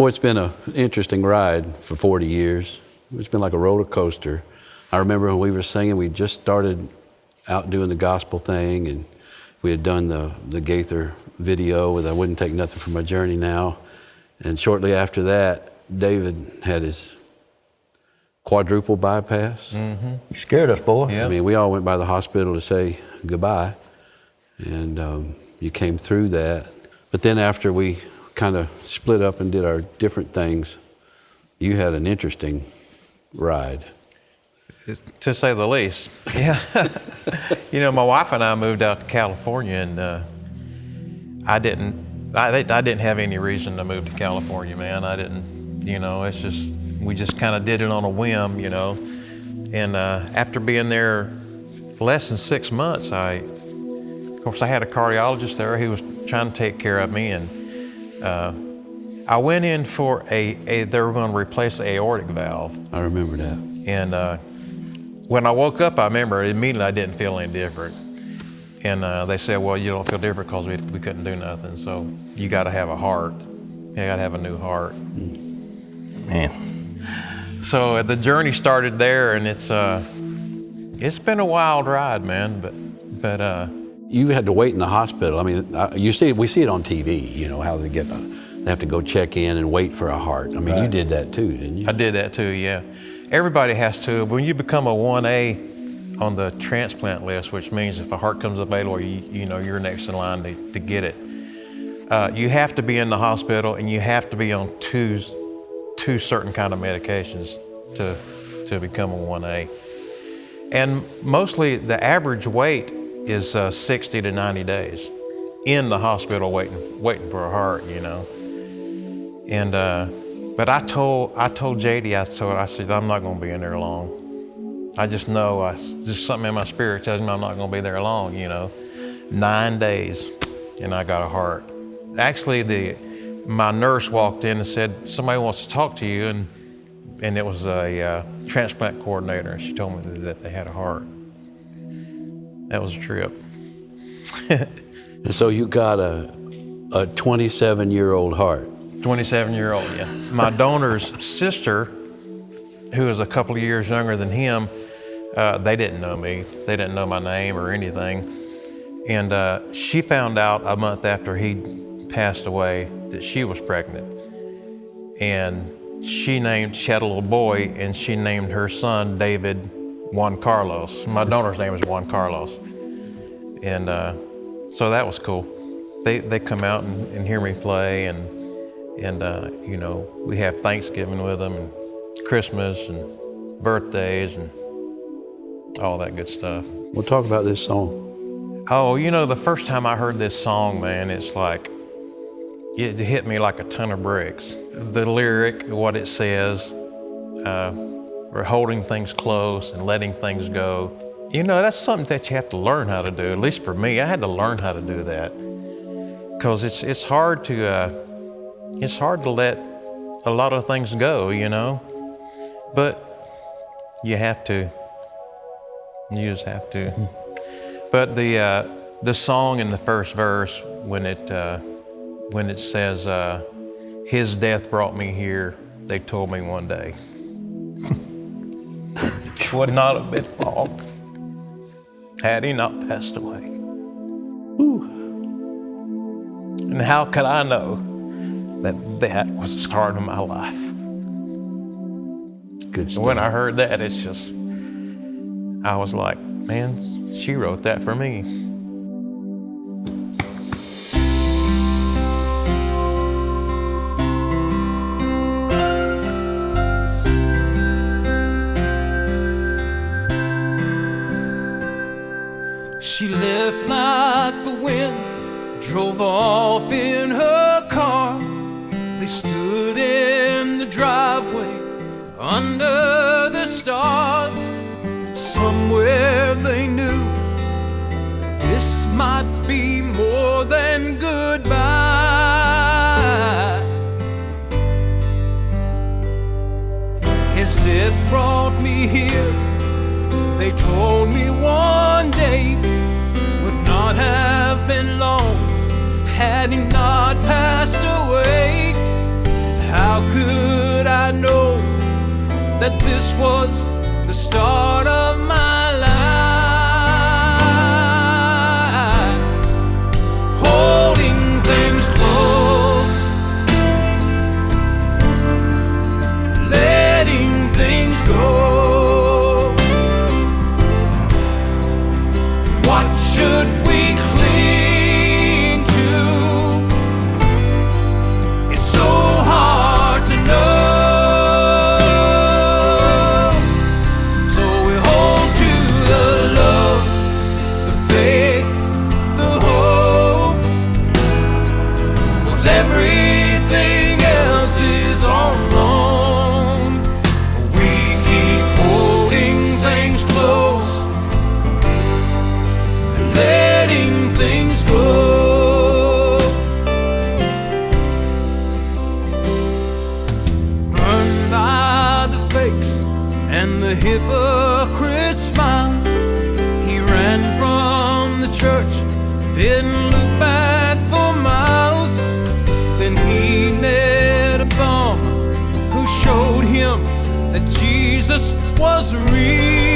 Boy, it's been an interesting ride for 40 years. It's been like a roller coaster. I remember when we were singing, we just started out doing the gospel thing, and we had done the Gaither video with I Wouldn't Take Nothing for My Journey Now. And shortly after that, David had his quadruple bypass. Mm-hmm. You scared us, boy. Yeah. I mean, we all went by the hospital to say goodbye, and you came through that. But then after we kind of split up and did our different things, you had an interesting ride. To say the least. Yeah. You know, my wife and I moved out to California, and I didn't have any reason to move to California, man. I didn't, you know, it's just, we just kind of did it on a whim, you know. And after being there less than 6 months, of course I had a cardiologist there. He was trying to take care of me, and I went in for they were going to replace the aortic valve. I remember that. And when I woke up, I remember immediately I didn't feel any different. And they said, well, you don't feel different because we couldn't do nothing. So you got to have a heart. You got to have a new heart. Man. So the journey started there, and it's been a wild ride, man. But you had to wait in the hospital. I mean, we see it on TV. You know how they have to go check in and wait for a heart. I mean, right. You did that too, didn't you? I did that too. Yeah. Everybody has to. When you become a 1A on the transplant list, which means if a heart comes available, you know you're next in line to get it. You have to be in the hospital, and you have to be on two certain kind of medications to become a 1A. And mostly the average wait is 60 to 90 days in the hospital waiting for a heart, you know. And but I told JD, I said I'm not going to be in there long. I just know, just something in my spirit tells me I'm not going to be there long, you know. 9 days, and I got a heart. Actually, my nurse walked in and said, somebody wants to talk to you, and it was a transplant coordinator, and she told me that they had a heart. That was a trip. And so you got a 27-year-old heart. 27-year-old, yeah. My donor's sister, who was a couple of years younger than him, they didn't know me. They didn't know my name or anything. And she found out a month after he passed away that she was pregnant. And she had a little boy, and she named her son David Juan Carlos. My donor's name is Juan Carlos. And so that was cool. They come out and hear me play, and you know, we have Thanksgiving with them, and Christmas and birthdays and all that good stuff. We'll talk about this song. Oh, you know, the first time I heard this song, man, it's like, it hit me like a ton of bricks. The lyric, what it says, we're holding things close and letting things go. You know, that's something that you have to learn how to do. At least for me, I had to learn how to do that, because it's hard to let a lot of things go, you know. But you have to. You just have to. But the song in the first verse, when it says, "His death brought me here," they told me one day. Would not have been long had he not passed away. Ooh. And how could I know that was the start of my life? Good stuff. When I heard that, it's just, I was like, man, she wrote that for me. She left like the wind, drove off in her car. They stood in the driveway under the stars. Somewhere they knew this might be more than goodbye. His death brought me here. They told me one day would not have been long had he not passed away. How How could I know that this was the start of my life? Holding things close, letting things go. What should we cling to? It's so hard to know. So we hold to the love, the faith, the hope, 'cause everything else is on loan. We keep holding things close and letting things go. Burned by the fakes and the hypocrite's smile, he ran from the church, didn't look back for miles. Then he met a bum who showed him that Jesus was real.